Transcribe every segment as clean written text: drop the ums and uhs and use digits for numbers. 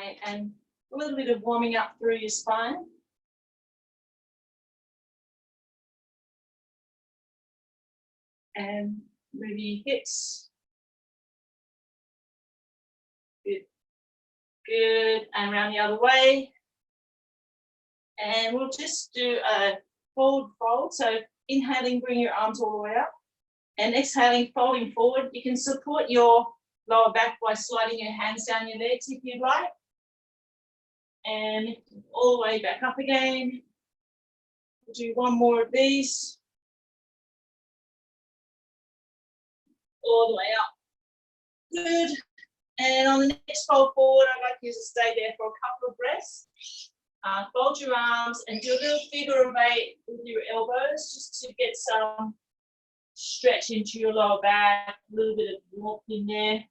Okay, and a little bit of warming up through your spine. And move your hips. Good. Good. And around the other way. And we'll just do a forward fold. So inhaling, bring your arms all the way up. And exhaling, folding forward. You can support your lower back by sliding your hands down your legs if you'd like. And all the way back up again. We'll do one more of these. All the way up. Good. And on the next fold forward, I'd like you to stay there for a couple of breaths. Fold your arms and do a little figure of 8 with your elbows just to get some stretch into your lower back, a little bit of warmth in there.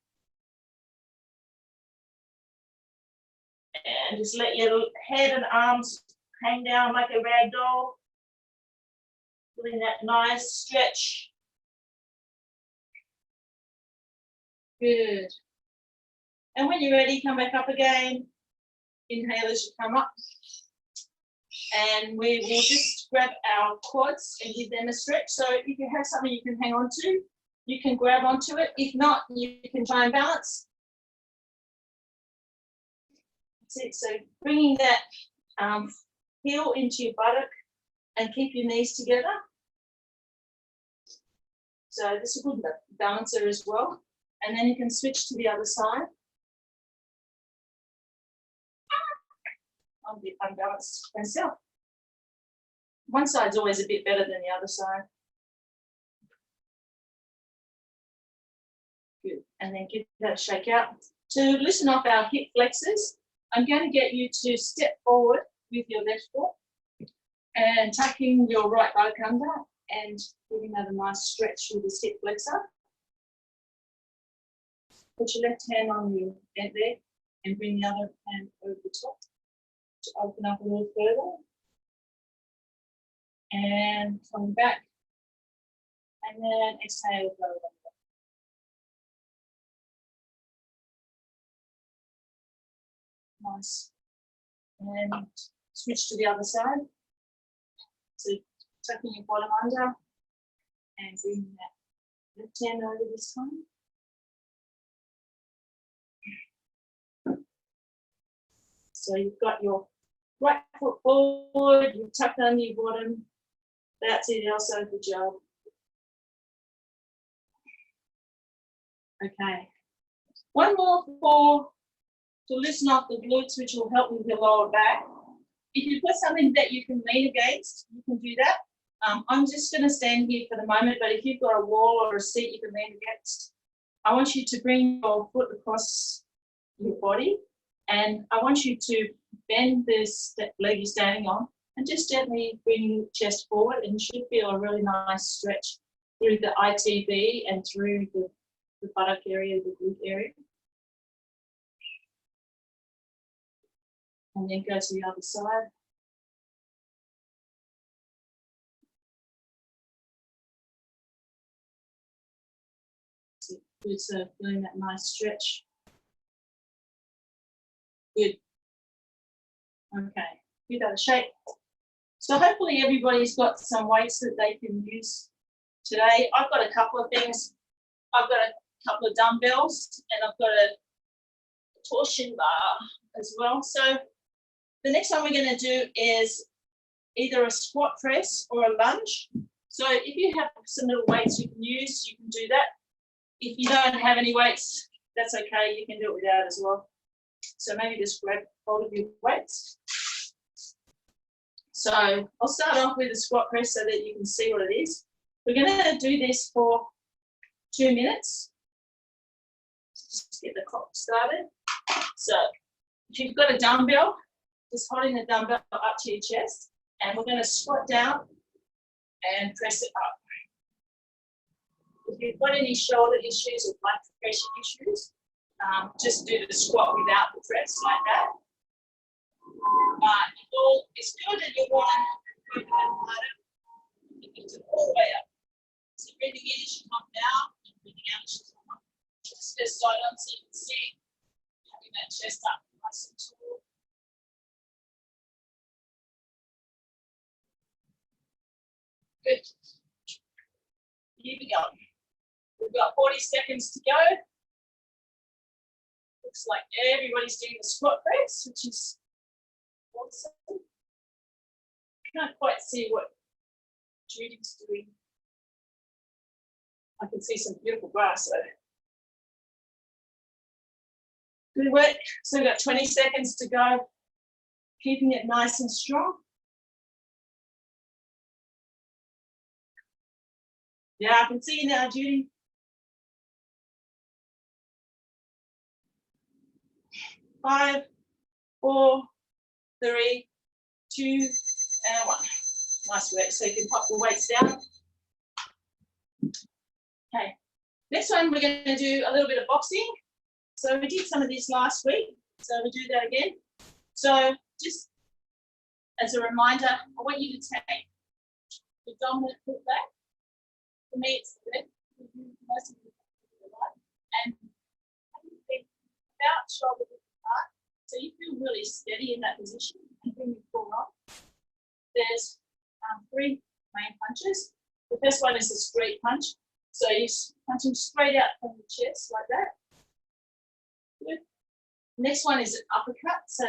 And just let your head and arms hang down like a rag doll. Feeling that nice stretch. Good. And when you're ready, come back up again. Inhale as you come up. And we will just grab our quads and give them a stretch. So if you have something you can hang on to, you can grab onto it. If not, you can try and balance. That's it. So bringing that heel into your buttock and keep your knees together. So this is a good balancer as well. And then you can switch to the other side. I'm a bit unbalanced myself. One side's always a bit better than the other side. Good. And then give that a shake out. To loosen up our hip flexors, I'm going to get you to step forward with your left foot and tucking your right buttock under and giving that a nice stretch with the hip flexor. Put your left hand on your bent leg and bring the other hand over the top to open up a little further. And come back. And then exhale, blow it over. Nice. And switch to the other side. So tucking your bottom under and bringing that left hand over this time. So you've got your right foot forward, you've tucked under your bottom. That's it, also good job. Okay. One more to loosen off the glutes, which will help with your lower back. If you've got something that you can lean against, you can do that. I'm just going to stand here for the moment, but if you've got a wall or a seat you can lean against, I want you to bring your foot across your body. And I want you to bend this leg you're standing on and just gently bring your chest forward, and you should feel a really nice stretch through the ITB and through the buttock area, the glute area. And then go to the other side. Good, so feeling that nice stretch. Good. Okay, give that a shake. So hopefully everybody's got some weights that they can use today. I've got a couple of things. I've got a couple of dumbbells and I've got a torsion bar as well. So the next one we're going to do is either a squat press or a lunge. So if you have some little weights you can use, you can do that. If you don't have any weights, that's okay. You can do it without as well. So maybe just grab hold of your weights. So I'll start off with a squat press so that you can see what it is. We're going to do this for 2 minutes. Just get the clock started. So if you've got a dumbbell, just holding the dumbbell up to your chest, and we're going to squat down and press it up. If you've got any shoulder issues or blood pressure issues, just do the squat without the press like that. It's good that you want to move it harder. Lift it all the way up. So breathing in as you come down and breathing out as you come up. Just go side on so you can see having that chest up. nice and tall. Good. Here we go. We've got 40 seconds to go. Looks like everybody's doing the squat press, which is awesome. Can't quite see what Judy's doing. I can see some beautiful grass though. Good work. So we've got 20 seconds to go. Keeping it nice and strong. Yeah, I can see you now, Judy. 5, 4, 3, 2, and 1. Nice work. So you can pop the weights down. Okay. Next one, we're going to do a little bit of boxing. So we did some of this last week. So we'll do that again. So just as a reminder, I want you to take the dominant foot back. For me, it's the left. Most of the right. And about shoulder width apart. So you feel really steady in that position and bring your core on. There's 3 main punches. The first one is a straight punch. So you're punching straight out from the chest like that. Good. Next one is an uppercut. So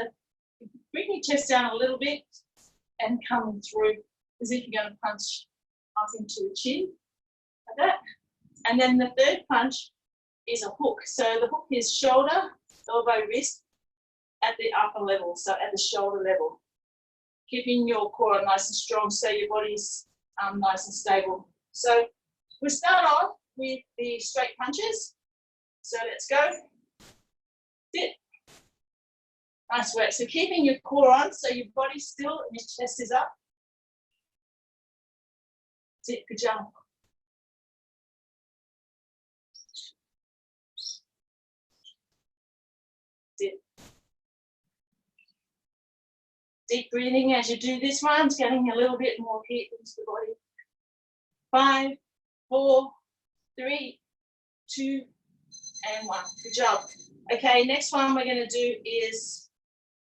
bring your chest down a little bit and come through as if you're going to punch up into the chin like that. And then the third punch is a hook. So the hook is shoulder, elbow, wrist at the upper level, so at the shoulder level. Keeping your core nice and strong so your body's nice and stable. So we'll start off with the straight punches. So let's go. Sit. Nice work. So keeping your core on so your body's still and your chest is up. Sit. Good job. Sit. Deep breathing as you do this one. It's getting a little bit more heat into the body. 5, 4, 3, 2, and 1. Good job. Okay, next one we're going to do is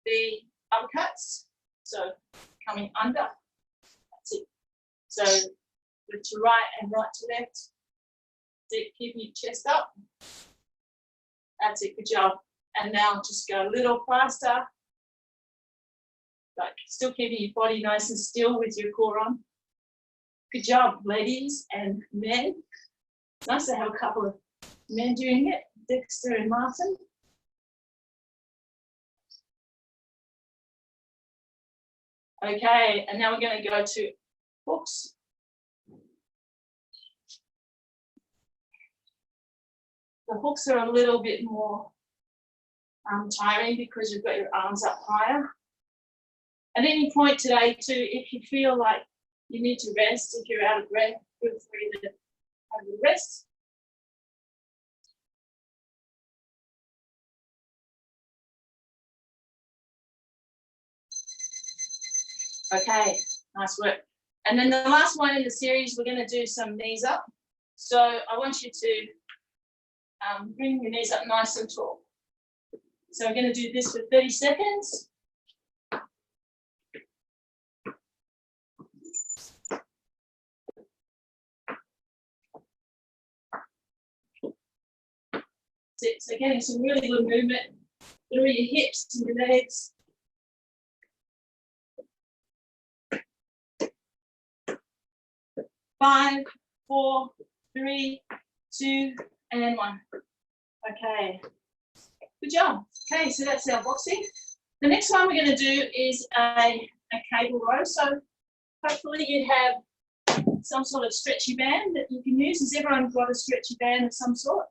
the uppercuts. So coming under. That's it. So left to right and right to left. That's it. Keep your chest up. That's it. Good job. And now just go a little faster. Like still keeping your body nice and still with your core on. Good job, ladies and men. It's nice to have a couple of men doing it, Dexter and Martin. Okay, and now we're going to go to hooks. The hooks are a little bit more tiring because you've got your arms up higher. At any point today too, if you feel like you need to rest, if you're out of breath, feel free to have a rest. Okay, nice work. And then the last one in the series, we're going to do some knees up. So I want you to bring your knees up nice and tall. So we're going to do this for 30 seconds. So getting some really good movement through your hips and your legs. Five, 4, 3, 2, and 1. Okay, good job. Okay, so that's our boxing. The next one we're going to do is a cable row. So hopefully you have some sort of stretchy band that you can use. Has everyone got a stretchy band of some sort?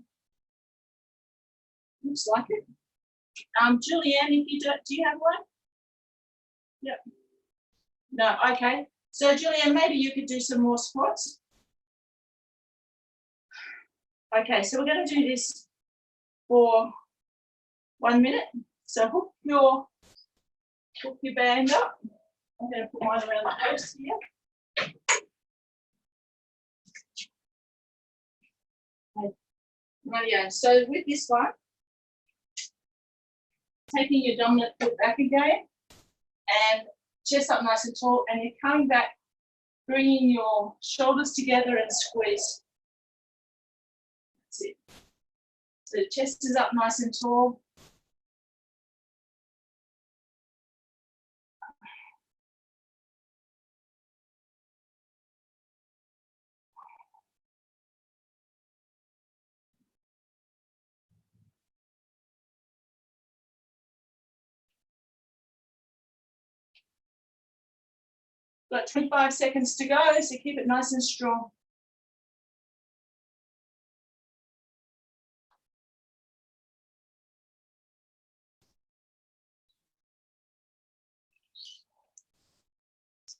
Looks like it. Julianne, if you do you have one? Yep. No, okay. So Julianne, maybe you could do some more squats. Okay, so we're going to do this for 1 minute. So hook your band up. I'm going to put mine around the post here. Okay. Rightio. So with this one, taking your dominant foot back again, and chest up nice and tall, and you're coming back, bringing your shoulders together and squeeze. That's it. So the chest is up nice and tall. Got 25 seconds to go, so keep it nice and strong.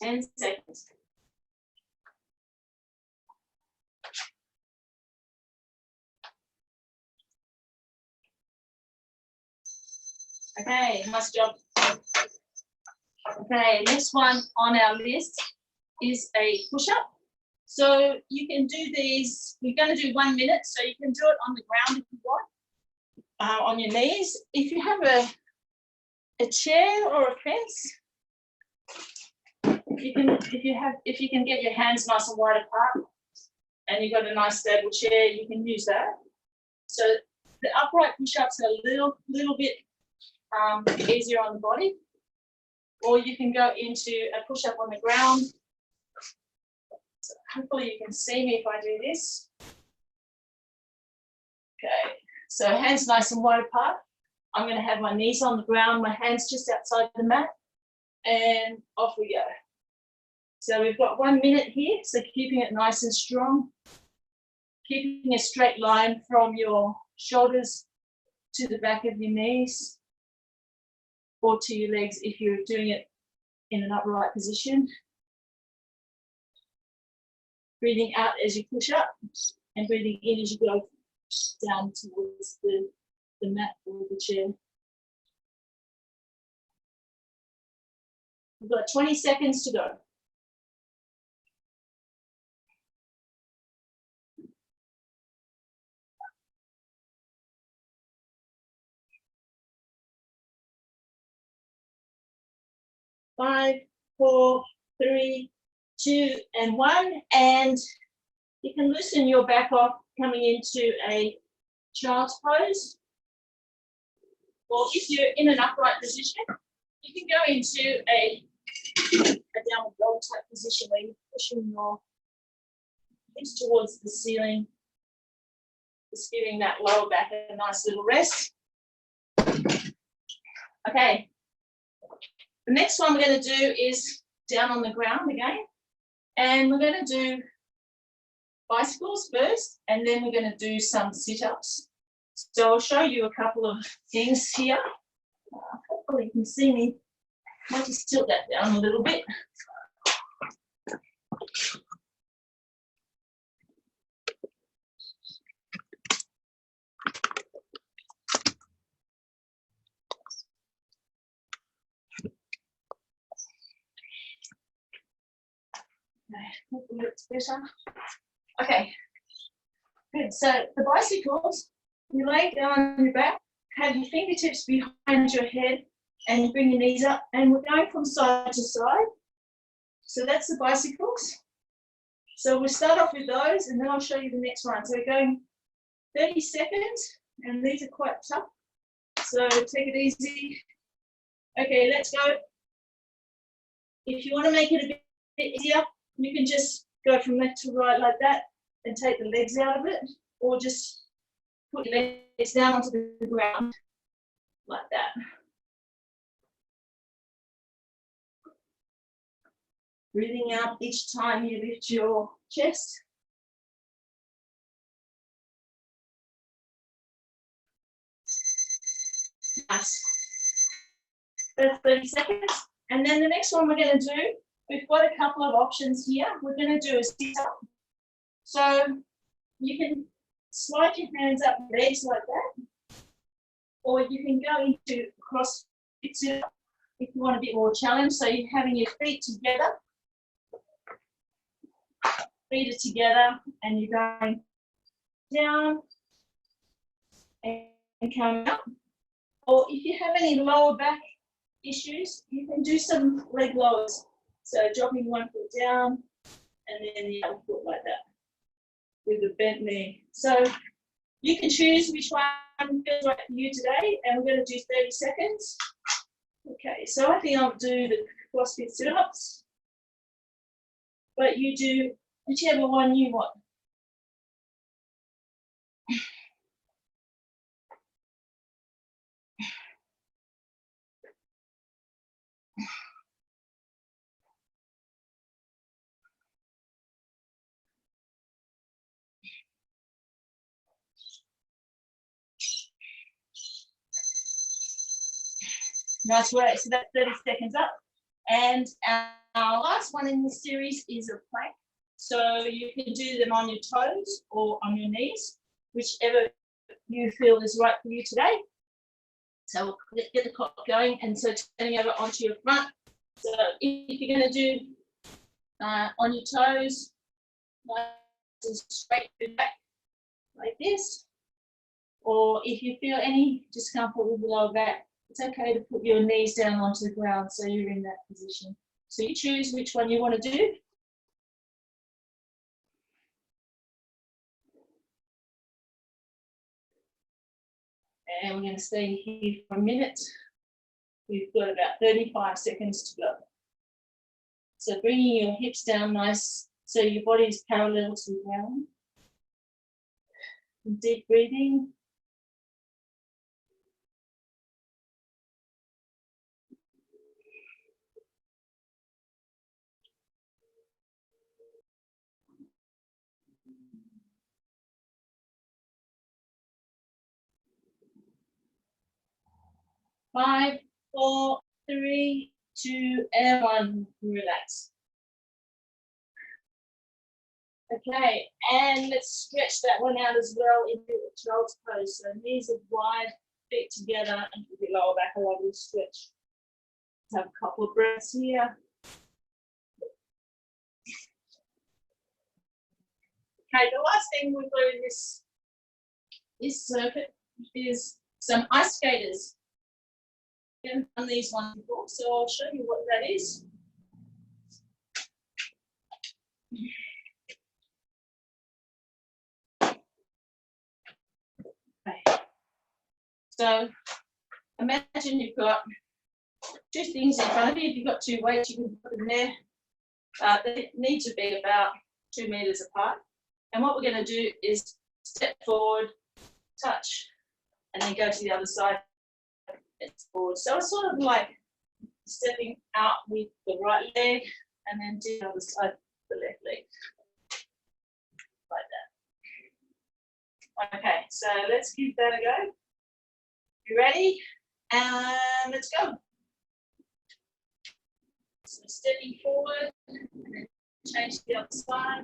Ten seconds. Okay, nice job. Okay, next one on our list is a push-up. So you can do these, we're going to do 1 minute, so you can do it on the ground if you want, on your knees. If you have a chair or a fence, if you can get your hands nice and wide apart and you've got a nice stable chair, you can use that. So the upright push-ups are a little bit easier on the body, or you can go into a push-up on the ground. So hopefully you can see me if I do this. Okay, so hands nice and wide apart. I'm going to have my knees on the ground, my hands just outside the mat, and off we go. So we've got 1 minute here, so keeping it nice and strong, keeping a straight line from your shoulders to the back of your knees or to your legs if you're doing it in an upright position. Breathing out as you push up and breathing in as you go down towards the mat or the chair. We've got 20 seconds to go. Five, 4, 3, 2, and 1. And you can loosen your back off coming into a child's pose. Or if you're in an upright position, you can go into a downward dog type position where you're pushing your hips towards the ceiling, just giving that lower back a nice little rest. Okay. The next one we're going to do is down on the ground again, and we're going to do bicycles first, and then we're going to do some sit-ups. So I'll show you a couple of things here. Hopefully you can see me. I might just tilt that down a little bit. Hopefully it's better. Okay, good. So the bicycles, you lay down on your back, have your fingertips behind your head, and you bring your knees up, and we're going from side to side. So that's the bicycles. So we'll start off with those, and then I'll show you the next one. So we're going 30 seconds, and these are quite tough. So take it easy. Okay, let's go. If you want to make it a bit easier, you can just go from left to right like that and take the legs out of it, or just put your legs down onto the ground like that. Breathing out each time you lift your chest. Nice. That's 30 seconds. And then the next one we're going to do, we've got a couple of options here. We're going to do a sit-up. So you can slide your hands up, legs like that, or you can go into cross sit-up if you want a bit more challenge. So you're having your feet together, feet are together, and you're going down and coming up. if you have any lower back issues, you can do some leg lowers. So dropping one foot down and then the other foot like that with a bent knee. So you can choose which one feels right for you today, and we're going to do 30 seconds. Okay, so I think I'll do the CrossFit sit-ups, but you do whichever one you want. Nice work. So that's 30 seconds up. And our last one in this series is a plank. So you can do them on your toes or on your knees, whichever you feel is right for you today. So let's get the clock going. And so turning over onto your front. So if you're going to do on your toes, nice and straight back like this. Or if you feel any discomfort with the lower back, it's okay to put your knees down onto the ground so you're in that position. So you choose which one you want to do. And we're going to stay here for a minute. We've got about 35 seconds to go. So bringing your hips down nice so your body is parallel to the ground. And deep breathing. Five, 4, 3, 2, and 1. Relax. Okay, and let's stretch that one out as well into the child's pose. So knees are wide, feet together, and keep your lower back a lovely stretch. Let's have a couple of breaths here. Okay, the last thing we've got in this circuit is some ice skaters. I haven't done these ones before, so I'll show you what that is. Okay. So imagine you've got two things in front of you. If you've got two weights, you can put them there. They need to be about 2 meters apart. And what we're going to do is step forward, touch, and then go to the other side. It's forward. So it's sort of like stepping out with the right leg and then do the other side with the left leg. Like that. Okay, so let's give that a go. You ready? And let's go. So stepping forward and then change to the other side.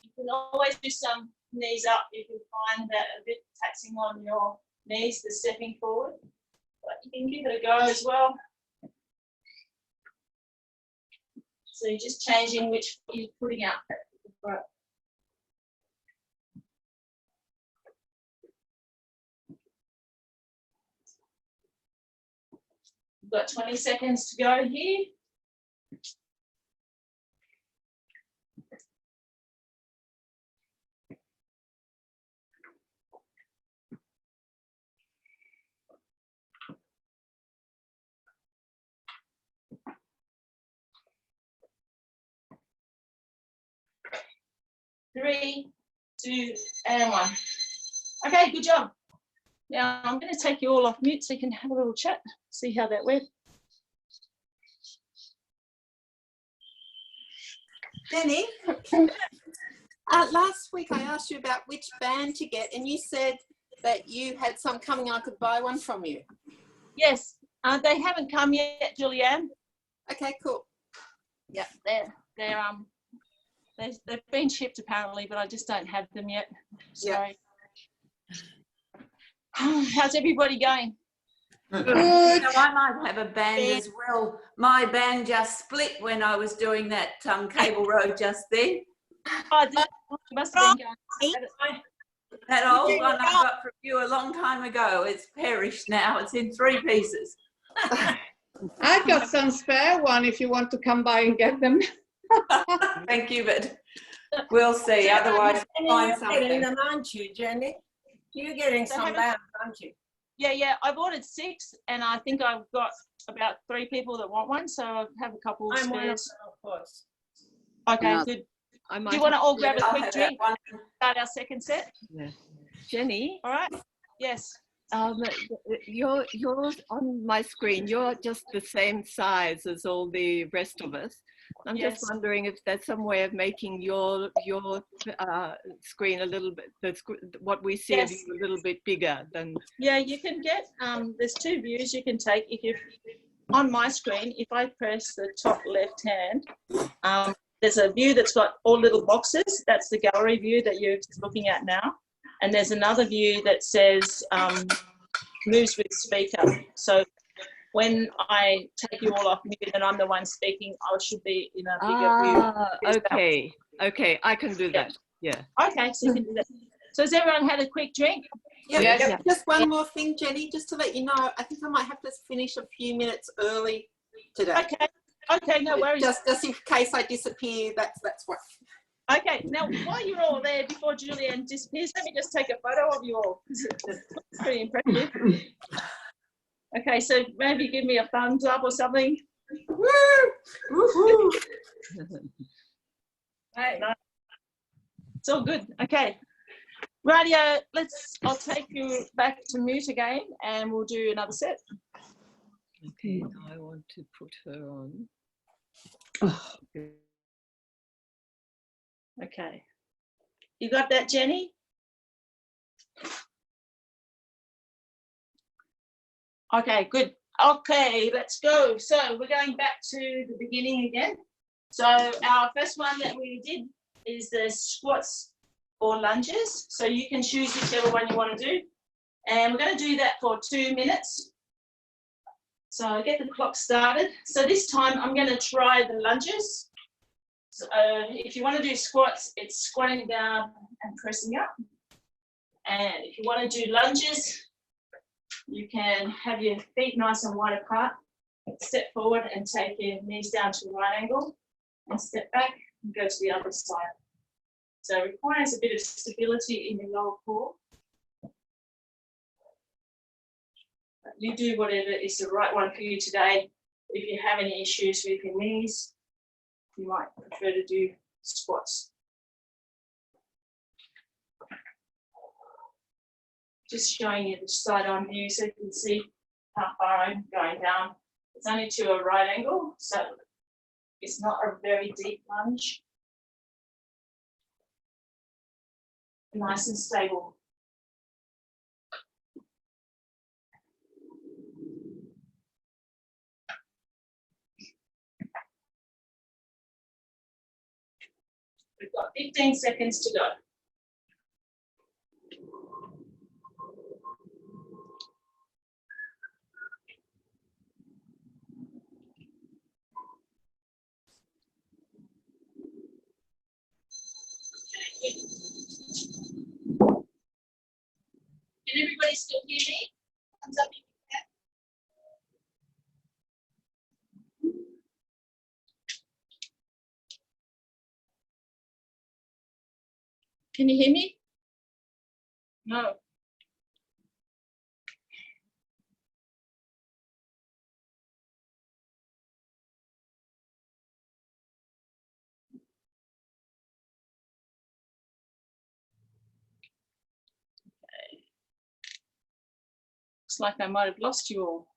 You can always do some knees up if you find that a bit taxing on your knees, the stepping forward. But you can give it a go as well. So you're just changing which foot you're putting out at the front. We've got 20 seconds to go here. Three, 2, and 1. Okay, good job. Now I'm going to take you all off mute so you can have a little chat, see how that went. Denny, last week I asked you about which band to get, and you said that you had some coming. I could buy one from you. Yes, they haven't come yet, Julianne. Okay, cool. Yeah, they've been shipped apparently, but I just don't have them yet. Sorry. Yeah. How's everybody going? Good. So I might have a band as well. My band just split when I was doing that cable road just then. Oh, must have been going. That old one I got from you a long time ago. It's perished now. It's in 3 pieces. I've got some spare one if you want to come by and get them. Thank you, but we'll see. Otherwise, find You're getting something. them, aren't you, Jenny? You're getting So some haven't- back, aren't you? Yeah, I've ordered 6, and I think I've got about 3 people that want one, so I have a couple of I'm one of them, spares. of course. Okay, Yeah. good. I Do might you want to have- all grab a I'll quick have drink? that one. Start our second set. Jenny, All right. Yes. you're on my screen. You're just the same size as all the rest of us. I'm Yes. just wondering if there's some way of making your screen a little bit, what we see of Yes. you a little bit bigger than. Yeah, you can get. There's 2 views you can take. If you on my screen, if I press the top left hand, there's a view that's got all little boxes. That's the gallery view that you're looking at now. And there's another view that says moves with speaker. So when I take you all off mute and I'm the one speaking, I should be in a bigger view. Okay, I can do that. Yeah. Okay, so you can do that. So has everyone had a quick drink? Yep, Yes. yep. Just one more thing, Jenny, just to let you know, I think I might have to finish a few minutes early today. Okay, no worries. Just in case I disappear, that's what. Okay, now while you're all there, before Julianne disappears, let me just take a photo of you all. It's pretty impressive. Okay, so maybe give me a thumbs up or something. Woo! Woohoo! Hey, no. It's all good. Okay. Radio, I'll take you back to mute again and we'll do another set. Okay, now I want to put her on. Okay. You got that, Jenny? Okay, good. Okay, let's go. So we're going back to the beginning again. So our first one that we did is the squats or lunges. So you can choose whichever one you want to do. And we're going to do that for 2 minutes. So get the clock started. So this time I'm going to try the lunges. So if you want to do squats, it's squatting down and pressing up. And if you want to do lunges, you can have your feet nice and wide apart, step forward and take your knees down to a right angle and step back and go to the other side. So it requires a bit of stability in your lower core. But you do whatever is the right one for you today. If you have any issues with your knees, you might prefer to do squats. Just showing you the side on view so you can see how far I'm going down. It's only to a right angle, so it's not a very deep lunge. Nice and stable. We've got 15 seconds to go. Can everybody still hear me? Thumbs up if you can. Can you hear me? No. Looks like I might have lost you all.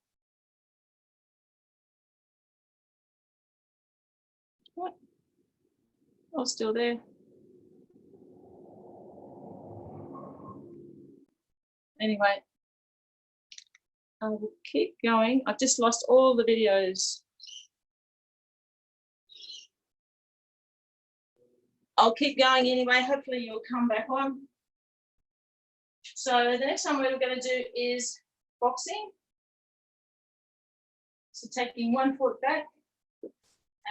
What? Oh, still there. Anyway, I will keep going. I've just lost all the videos. I'll keep going anyway. Hopefully you'll come back on. So the next one we're going to do is boxing. So taking 1 foot back,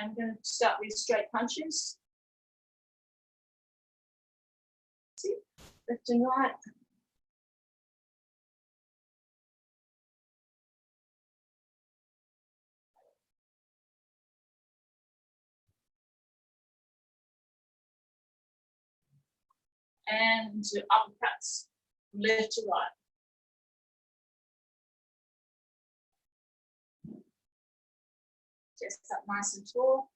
I'm going to start with straight punches. left and right. And do uppercuts from left to right. Chest up nice and tall.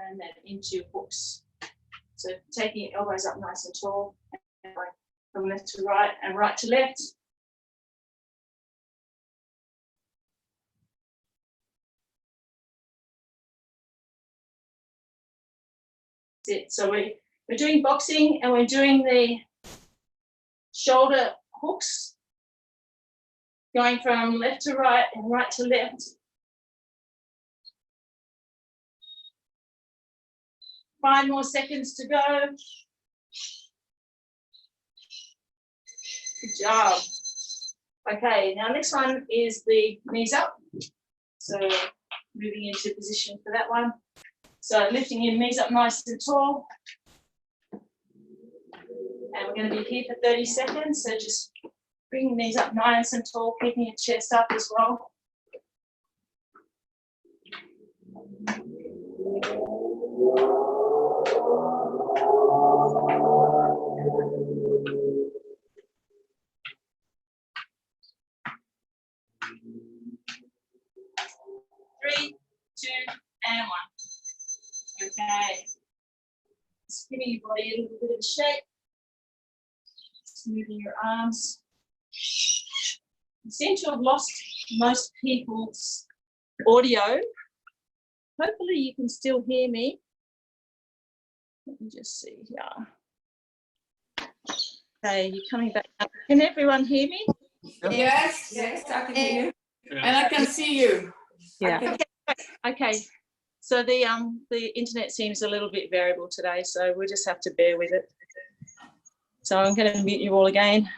And then into hooks. So taking your elbows up nice and tall, and going from left to right and right to left. That's it. So we're doing boxing and we're doing the shoulder hooks, going from left to right and right to left. 5 more seconds to go. Good job. Okay, now next one is the knees up. So moving into position for that one. So lifting your knees up nice and tall. And we're going to be here for 30 seconds. So just bring your knees up nice and tall, keeping your chest up as well. Three, two, and 1. Okay. Just giving your body a little bit of shape. Just moving your arms. You seem to have lost most people's audio. Hopefully you can still hear me. Let me just see here. Okay, you're coming back up. Can everyone hear me? Yes, yes, I can hear you. And I can see you. Yeah. Okay. So the internet seems a little bit variable today, so we'll just have to bear with it. So I'm going to mute you all again.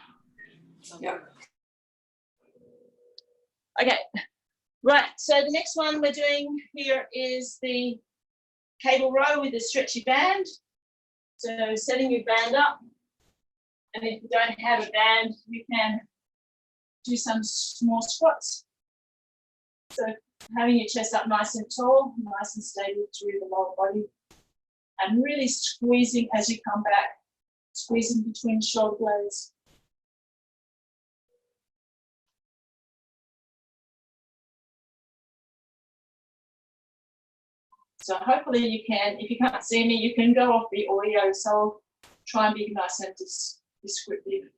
Yeah. Okay. Right. So the next one we're doing here is the cable row with the stretchy band. So setting your band up, and if you don't have a band, you can do some small squats. So having your chest up nice and tall, nice and stable through the lower body, and really squeezing as you come back, squeezing between shoulder blades. So hopefully you can, if you can't see me, you can go off the audio. So I'll try and be nice and descriptive.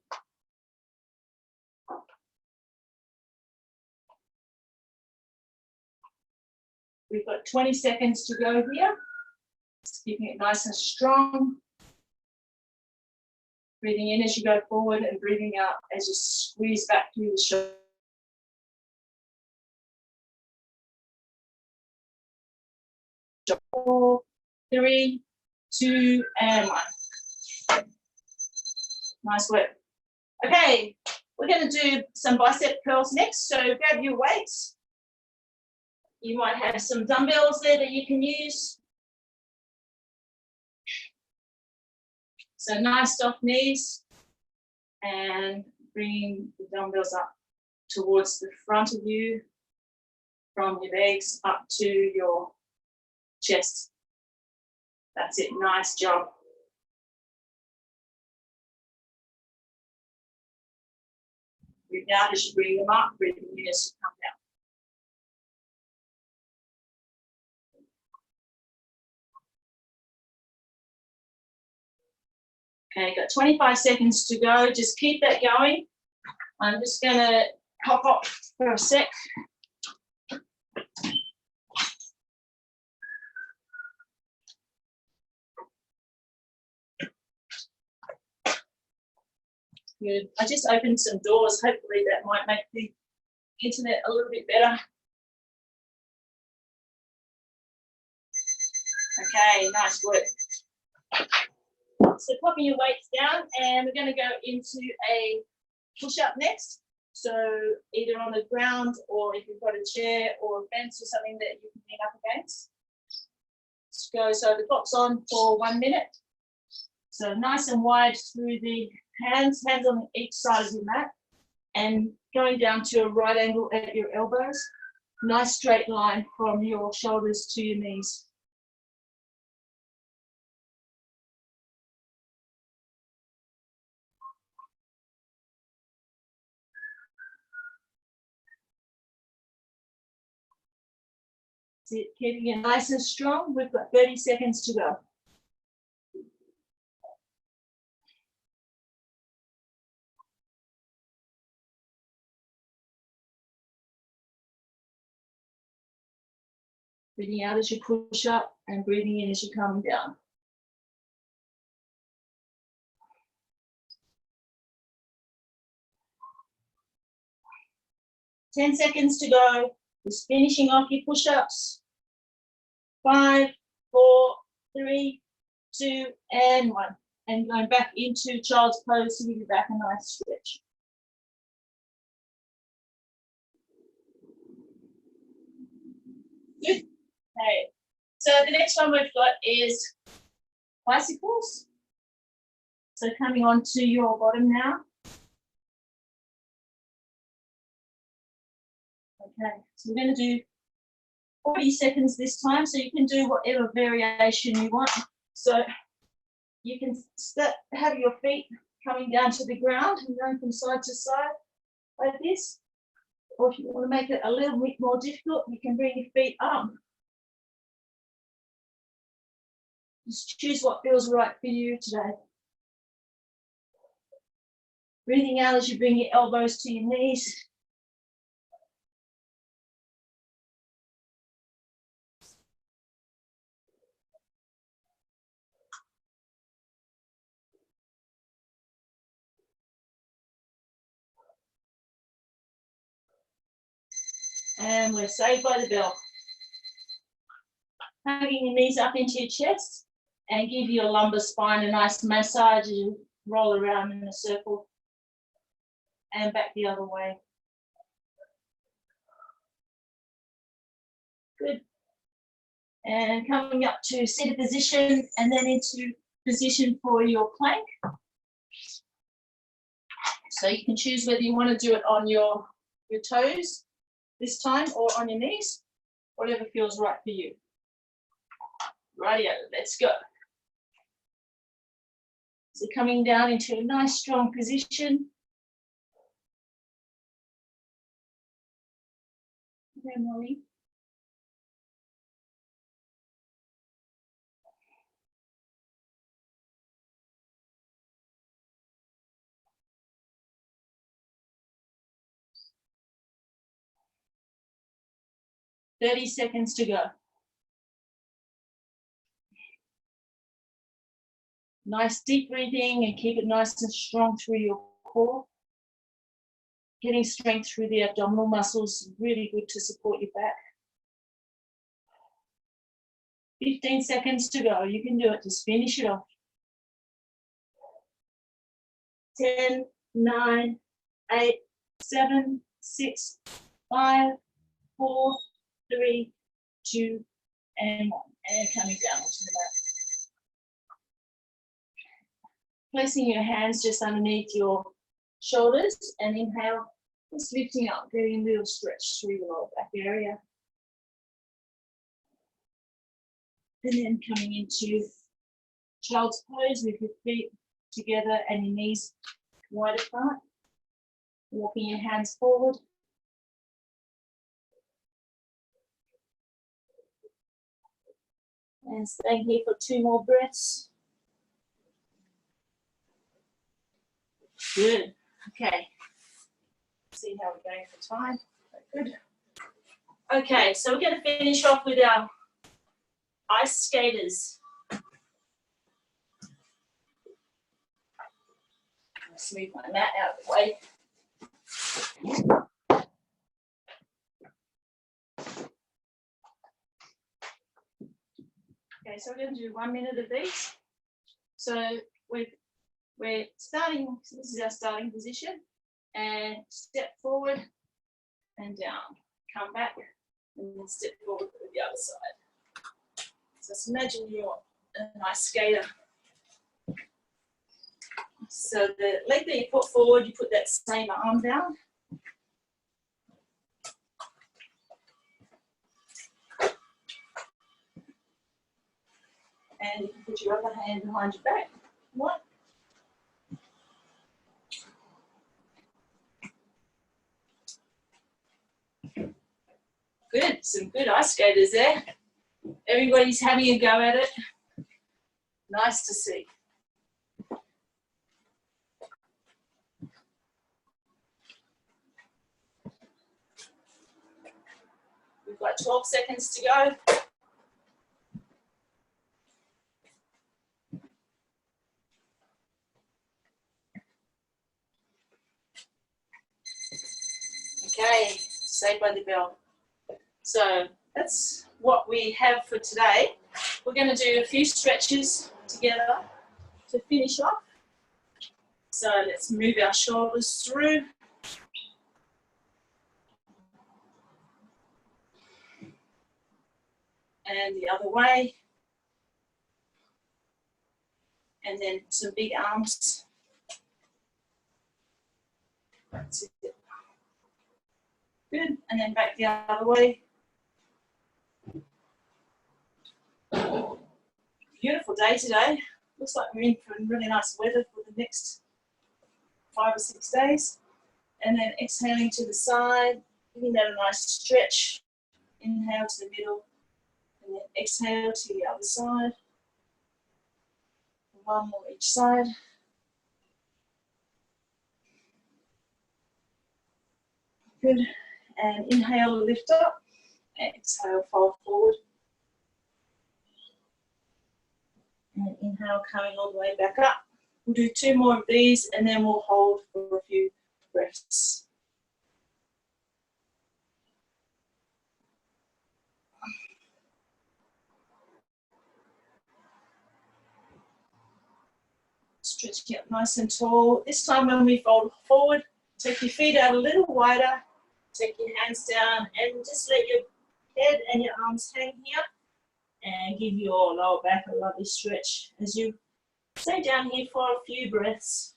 We've got 20 seconds to go here. Just keeping it nice and strong. Breathing in as you go forward and breathing out as you squeeze back through the shoulder. 4, 3, 2, and 1. Nice work. Okay, we're going to do some bicep curls next. So grab your weights. You might have some dumbbells there that you can use. So nice soft knees, and bringing the dumbbells up towards the front of you, from your legs up to your chest. That's it, nice job. Breathe out as you bring them up, breathing in as you come down. Okay, got 25 seconds to go. Just keep that going. I'm just going to hop off for a sec. Good. I just opened some doors. Hopefully that might make the internet a little bit better. Okay, nice work. So popping your weights down, and we're going to go into a push-up next. So either on the ground, or if you've got a chair or a fence or something that you can lean up against. Let's go, so the clock's on for 1 minute. So nice and wide through the hands on each side of your mat, and going down to a right angle at your elbows. Nice straight line from your shoulders to your knees. Keeping it nice and strong. We've got 30 seconds to go. Breathing out as you push up and breathing in as you're coming down. Ten seconds to go. Just finishing off your push-ups. 5, 4, 3, 2, and 1. And going back into child's pose to give your back a nice stretch. Good. Okay. So the next one we've got is bicycles. So coming on to your bottom now. Okay, so we're going to do 40 seconds this time, so you can do whatever variation you want. So you can have your feet coming down to the ground and going from side to side like this. Or if you want to make it a little bit more difficult, you can bring your feet up. Just choose what feels right for you today. Breathing out as you bring your elbows to your knees. And we're saved by the bell. Hugging your knees up into your chest and give your lumbar spine a nice massage as you roll around in a circle and back the other way. Good. And coming up to seated position and then into position for your plank. So you can choose whether you want to do it on your toes this time or on your knees, whatever feels right for you. Rightio, let's go. So coming down into a nice strong position. Okay, Molly. Thirty seconds to go. Nice deep breathing and keep it nice and strong through your core. Getting strength through the abdominal muscles is really good to support your back. 15 seconds to go. You can do it. Just finish it off. 10, 9, 8, 7, 6, 5, 4, 3, 2, and 1. And coming down onto the mat. Placing your hands just underneath your shoulders and inhale, just lifting up, getting a little stretch through the lower back area. And then coming into child's pose with your feet together and your knees wide apart. Walking your hands forward. And staying here for 2 more breaths. Good. Okay. See how we're going for time. Good. Okay, so we're going to finish off with our ice skaters. I'll smooth my mat out of the way. Okay, so we're going to do 1 minute of these. So we're starting, so this is our starting position. and step forward and down. Come back and then step forward to the other side. So just imagine you're a nice skater. So the leg that you put forward, you put that same arm down. And you can put your other hand behind your back. One. Good, some good ice skaters there. Everybody's having a go at it. Nice to see. We've got 12 seconds to go. Okay, Saved by the Bell. So that's what we have for today. We're going to do a few stretches together to finish off. So let's move our shoulders through. And the other way. And then some big arms. That's it. Good. And then back the other way. Beautiful day today. Looks like we're in for really nice weather for the next 5 or 6 days. And then exhaling to the side, giving that a nice stretch. Inhale to the middle, and then exhale to the other side. One more each side. Good. And inhale, lift up. Exhale, fold forward. And inhale, coming all the way back up. We'll do 2 more of these and then we'll hold for a few breaths. Stretching up nice and tall. This time when we fold forward, take your feet out a little wider, take your hands down and just let your head and your arms hang here and give your lower back a lovely stretch as you stay down here for a few breaths.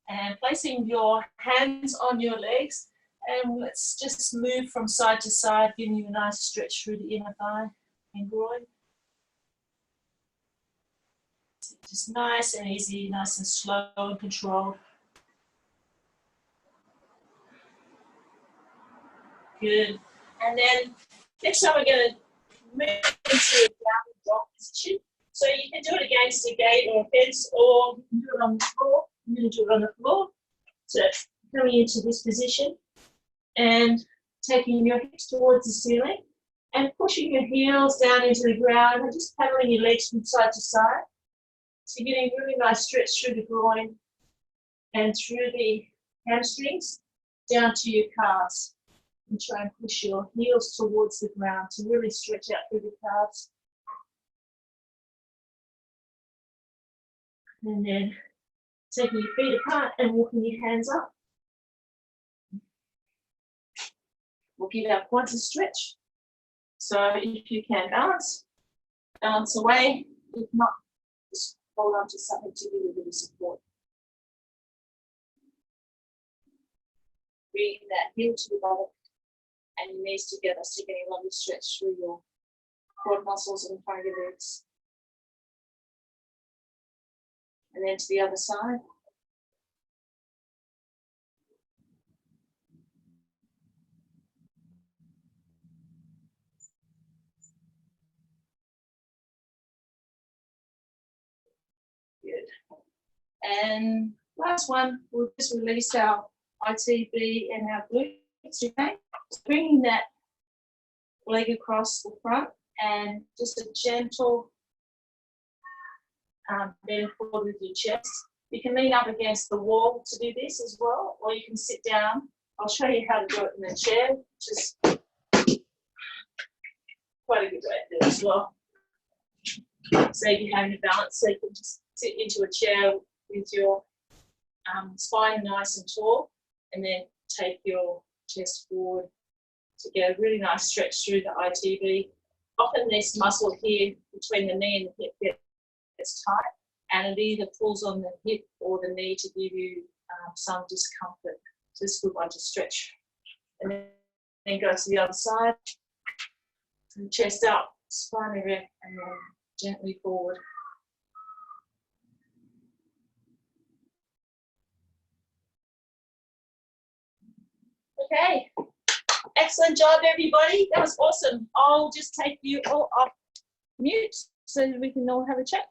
And placing your hands on your legs, and let's just move from side to side, giving you a nice stretch through the inner thigh and groin. Just nice and easy, nice and slow and controlled. Good. And then next time we're going to move into a downward dog position. So you can do it against a gate or a fence, or you can do it on the floor. I'm going to do it on the floor. So coming into this position and taking your hips towards the ceiling and pushing your heels down into the ground and just paddling your legs from side to side. So you're getting a really nice stretch through the groin and through the hamstrings down to your calves. And try and push your heels towards the ground to really stretch out through the calves. And then taking your feet apart and walking your hands up. We'll give our quads a stretch. So if you can balance, balance away. If not, just hold on to something to give you a bit of support. Bring that heel to the bottom and your knees together, so you're getting a lovely stretch through your quad muscles in front of your legs. And then to the other side. Good. And last one, we'll just release our ITB and our glutes, okay? Bringing that leg across the front and just a gentle bend forward with your chest. You can lean up against the wall to do this as well, or you can sit down. I'll show you how to do it in the chair, which is quite quite a good way to do it as well. So if you're having a balance, so you can just sit into a chair with your spine nice and tall, and then take your chest forward to get a really nice stretch through the ITB. Often this muscle here between the knee and the hip gets tight, and it either pulls on the hip or the knee to give you some discomfort. So this is a good one to stretch. And then go to the other side. And chest up, spine erect, and then gently forward. Okay, excellent job, everybody. That was awesome. I'll just take you all off mute so that we can all have a chat.